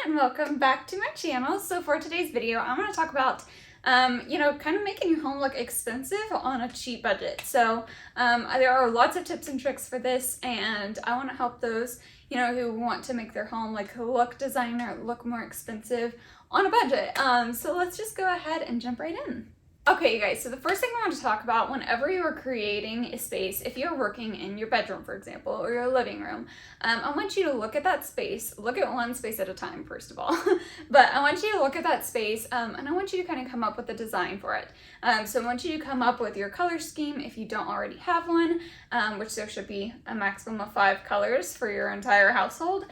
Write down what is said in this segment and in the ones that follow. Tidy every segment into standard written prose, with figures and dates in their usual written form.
and welcome back to my channel. So for today's video, I'm going to talk about, kind of making your home look expensive on a cheap budget. So there are lots of tips and tricks for this, and I want to help those, who want to make their home look designer, look more expensive on a budget. So let's just go ahead and jump right in. Okay, you guys, so the first thing I want to talk about whenever you're creating a space, if you're working in your bedroom, for example, or your living room, I want you to look at that space, look at one space at a time, first of all, but I want you to look at that space, and I want you to kind of come up with a design for it. So I want you to come up with your color scheme if you don't already have one, which there should be a maximum of 5 colors for your entire household.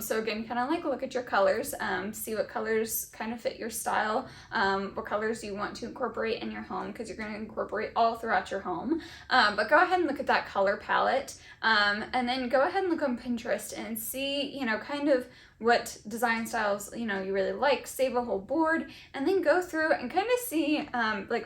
So again, kind of look at your colors, see what colors kind of fit your style, what colors you want to incorporate in your home, because you're going to incorporate all throughout your home. But go ahead and look at that color palette, and then go ahead and look on Pinterest and see, kind of what design styles, you really like. Save a whole board and then go through and kind of see,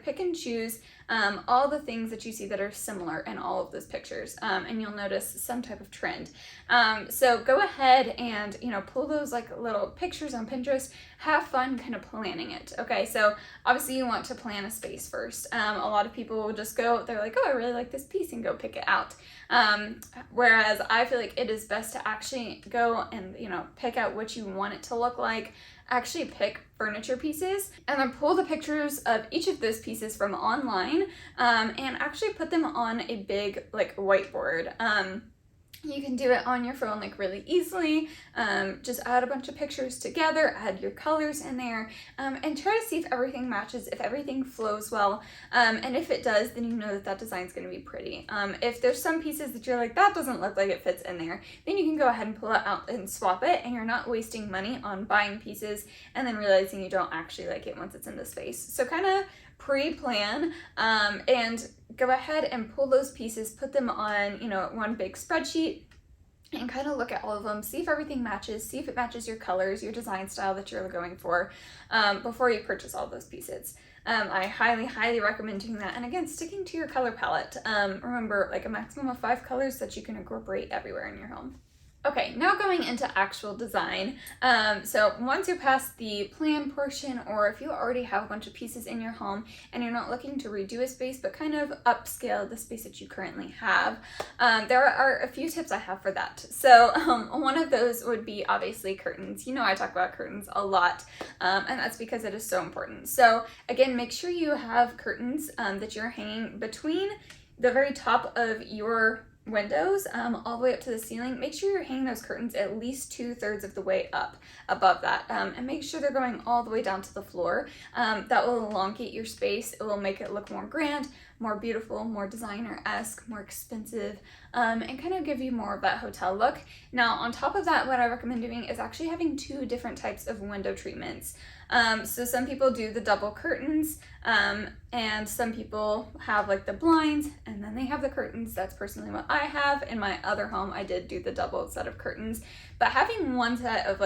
pick and choose all the things that you see that are similar in all of those pictures, and you'll notice some type of trend. So go ahead and, pull those little pictures on Pinterest, have fun kind of planning it. Okay, so obviously you want to plan a space first. A lot of people will just go, they're like, oh, I really like this piece, and go pick it out. Whereas I feel like it is best to actually go and, pick out what you want it to look like. Actually pick furniture pieces and then pull the pictures of each of those pieces from online, and actually put them on a big whiteboard. You can do it on your phone really easily. Just add a bunch of pictures together, add your colors in there, and try to see if everything matches, if everything flows well, and if it does, then you know that that design's going to be pretty. If there's some pieces that you're like, that doesn't look like it fits in there, then you can go ahead and pull it out and swap it, and you're not wasting money on buying pieces and then realizing you don't actually like it once it's in the space. So kind of pre-plan, and go ahead and pull those pieces, put them on, one big spreadsheet, and kind of look at all of them, see if everything matches, see if it matches your colors, your design style that you're going for, before you purchase all those pieces. I highly recommend doing that. And again, sticking to your color palette. Remember, a maximum of 5 colors that you can incorporate everywhere in your home. Okay, now going into actual design. So once you're past the plan portion, or if you already have a bunch of pieces in your home and you're not looking to redo a space, but kind of upscale the space that you currently have, there are a few tips I have for that. So one of those would be obviously curtains. I talk about curtains a lot, and that's because it is so important. So again, make sure you have curtains that you're hanging between the very top of your windows, all the way up to the ceiling. Make sure you're hanging those curtains at least 2/3 of the way up above that, and make sure they're going all the way down to the floor. That will elongate your space. It will make it look more grand, more beautiful, more designer-esque, more expensive, and kind of give you more of that hotel look. Now, on top of that, what I recommend doing is actually having 2 different types of window treatments. So some people do the double curtains, and some people have the blinds, and then they have the curtains. That's personally what I have. In my other home, I did do the double set of curtains, but having one set of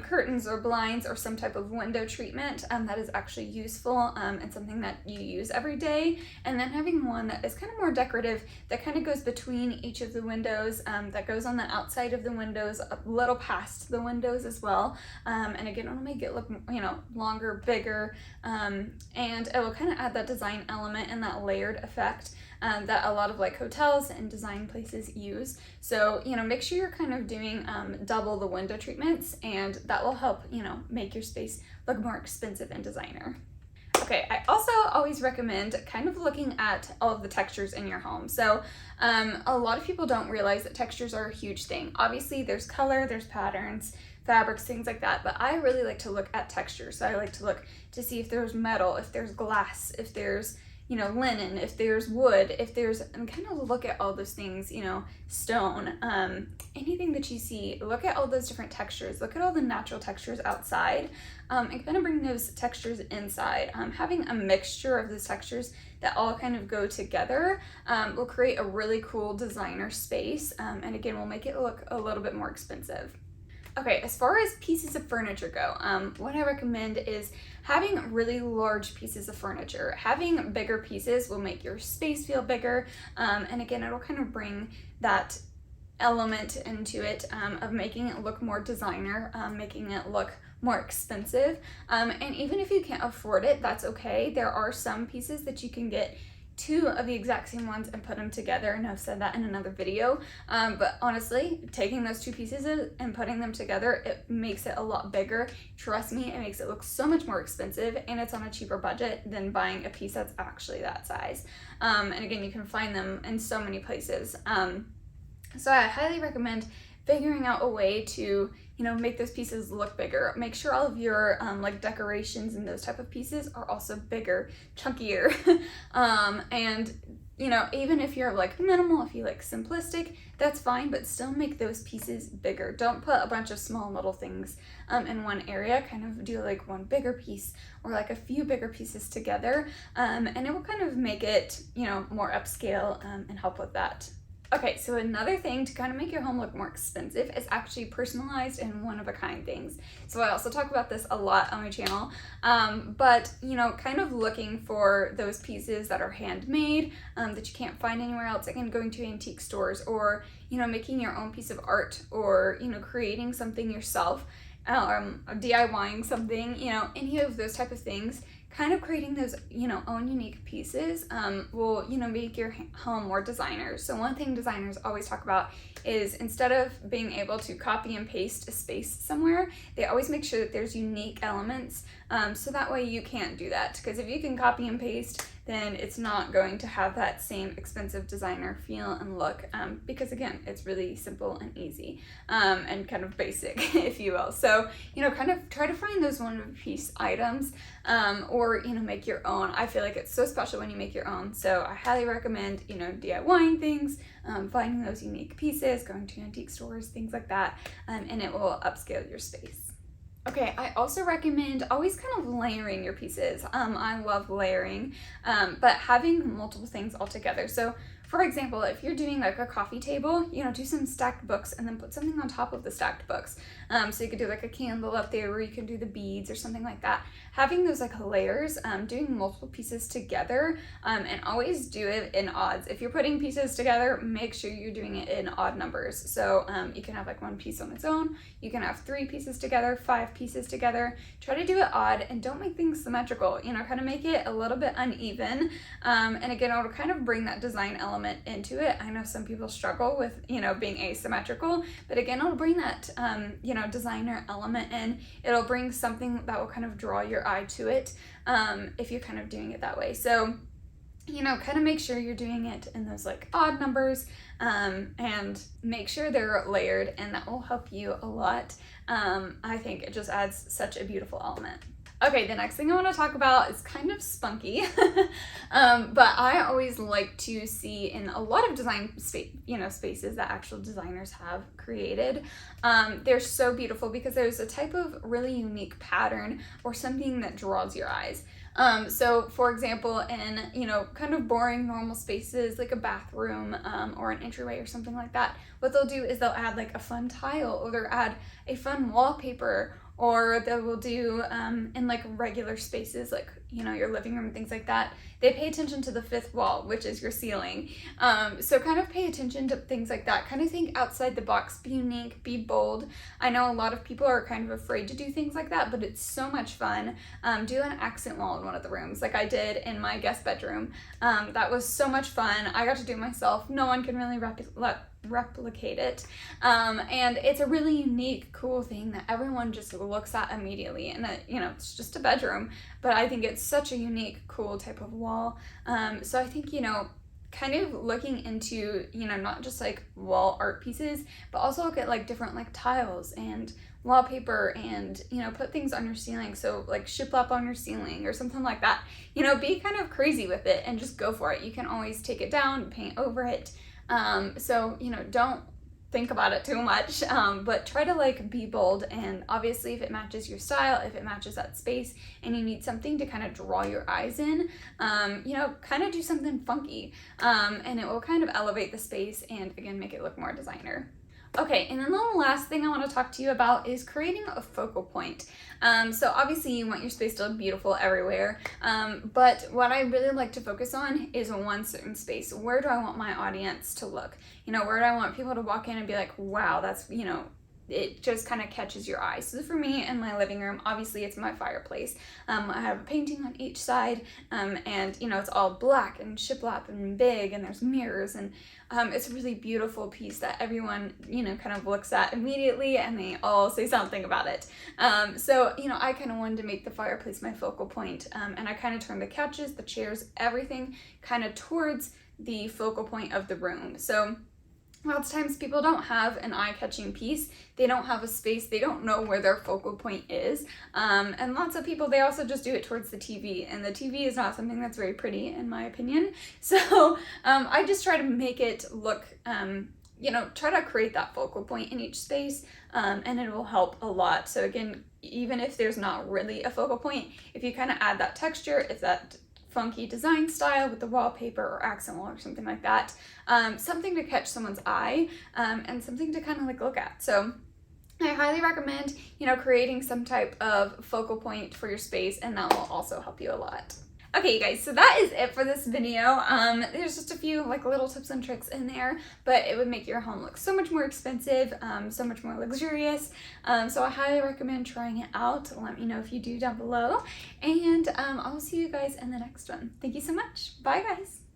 curtains or blinds or some type of window treatment, that is actually useful, and something that you use every day. And then having one that is kind of more decorative, that kind of goes between each of the windows, that goes on the outside of the windows, a little past the windows as well. And again, it'll make it look, longer, bigger, and it will kind of add that design element and that layered effect that a lot of hotels and design places use. So, make sure you're kind of doing double the window treatments, and that will help, make your space look more expensive and designer. Okay, I also always recommend kind of looking at all of the textures in your home. So a lot of people don't realize that textures are a huge thing. Obviously, there's color, there's patterns, fabrics, things like that, but I really like to look at texture. So I like to look to see if there's metal, if there's glass, if there's linen, if there's wood, and kind of look at all those things, stone, anything that you see, look at all those different textures, look at all the natural textures outside, and kind of bring those textures inside. Having a mixture of those textures that all kind of go together will create a really cool designer space, and again, will make it look a little bit more expensive. Okay, as far as pieces of furniture go, what I recommend is having really large pieces of furniture. Having bigger pieces will make your space feel bigger, and again, it'll kind of bring that element into it of making it look more designer, making it look more expensive. And even if you can't afford it, that's okay. There are some pieces that you can get two of the exact same ones and put them together, and I've said that in another video, but honestly, taking those two pieces and putting them together, it makes it a lot bigger. Trust me, it makes it look so much more expensive, and it's on a cheaper budget than buying a piece that's actually that size. And again, you can find them in so many places. So I highly recommend figuring out a way to, make those pieces look bigger. Make sure all of your like decorations and those type of pieces are also bigger, chunkier. And even if you're like minimal, if you like simplistic, that's fine, but still make those pieces bigger. Don't put a bunch of small little things in one area. Kind of do like one bigger piece or like a few bigger pieces together, and it will kind of make it, more upscale and help with that. Okay, so another thing to kind of make your home look more expensive is actually personalized and one-of-a-kind things. So I also talk about this a lot on my channel, but kind of looking for those pieces that are handmade, that you can't find anywhere else. Again, going to antique stores, or making your own piece of art, or creating something yourself, DIYing something, any of those type of things. Kind of creating those, own unique pieces will, make your home more designer. So one thing designers always talk about is, instead of being able to copy and paste a space somewhere, they always make sure that there's unique elements, so that way you can't do that. Because if you can copy and paste, then it's not going to have that same expensive designer feel and look, because again, it's really simple and easy, and kind of basic, if you will. So, kind of try to find those one-piece items, or, make your own. I feel like it's so special when you make your own. So I highly recommend, DIYing things, finding those unique pieces, going to antique stores, things like that, and it will upscale your space. Okay, I also recommend always kind of layering your pieces. I love layering, but having multiple things all together. So for example, if you're doing like a coffee table, do some stacked books and then put something on top of the stacked books. So you could do like a candle up there, or you can do the beads or something like that. Having those like layers, doing multiple pieces together, and always do it in odds. If you're putting pieces together, make sure you're doing it in odd numbers. So you can have like one piece on its own, you can have 3 pieces together, 5 pieces together. Try to do it odd and don't make things symmetrical, kind of make it a little bit uneven. And again, it'll kind of bring that design element into it. I know some people struggle with, being asymmetrical, but again, it'll bring that, designer element in. It'll bring something that will kind of draw your eye to it, if you're kind of doing it that way. So, kind of make sure you're doing it in those like odd numbers, and make sure they're layered, and that will help you a lot. I think it just adds such a beautiful element. Okay, the next thing I want to talk about is kind of spunky, but I always like to see in a lot of design spaces that actual designers have created. They're so beautiful because there's a type of really unique pattern or something that draws your eyes. So for example, in, kind of boring normal spaces like a bathroom, or an entryway or something like that, what they'll do is they'll add like a fun tile, or they'll add a fun wallpaper, or they will do in like regular spaces like your living room and things like that. They pay attention to the 5th wall, which is your ceiling. So kind of pay attention to things like that. Kind of think outside the box, be unique, be bold. I know a lot of people are kind of afraid to do things like that, but it's so much fun. Do an accent wall in one of the rooms like I did in my guest bedroom. That was so much fun. I got to do it myself. No one can really replicate it, and it's a really unique, cool thing that everyone just looks at immediately, and it's just a bedroom, but I think it's such a unique, cool type of wall. So I think kind of looking into not just like wall art pieces, but also look at like different like tiles and wallpaper, and put things on your ceiling. So like shiplap on your ceiling or something like that. Be kind of crazy with it and just go for it. You can always take it down, paint over it. So don't think about it too much, but try to like be bold, and obviously if it matches your style, if it matches that space, and you need something to kind of draw your eyes in, kind of do something funky, and it will kind of elevate the space and again make it look more designer. Okay, and then the last thing I want to talk to you about is creating a focal point. So obviously you want your space to look beautiful everywhere, but what I really like to focus on is one certain space. Where do I want my audience to look? You know, where do I want people to walk in and be like, wow, that's, you know, it just kind of catches your eye. So for me in my living room, obviously it's my fireplace. I have a painting on each side, and you know, it's all black and shiplap and big, and there's mirrors, and it's a really beautiful piece that everyone, you know, kind of looks at immediately and they all say something about it. So, you know, I kind of wanted to make the fireplace my focal point, and I kind of turned the couches, the chairs, everything kind of towards the focal point of the room. So lots of times people don't have an eye-catching piece, they don't have a space, they don't know where their focal point is, and lots of people, they also just do it towards the TV, and the TV is not something that's very pretty in my opinion. So I just try to make it look, you know, try to create that focal point in each space, and it will help a lot. So again, even if there's not really a focal point, if you kind of add that texture, if that funky design style with the wallpaper or accent wall or something like that, something to catch someone's eye, and something to kind of like look at. So I highly recommend, you know, creating some type of focal point for your space, and that will also help you a lot. Okay, you guys, so that is it for this video. There's just a few like little tips and tricks in there, but it would make your home look so much more expensive, so much more luxurious. So I highly recommend trying it out. Let me know if you do down below, and I will see you guys in the next one. Thank you so much. Bye, guys.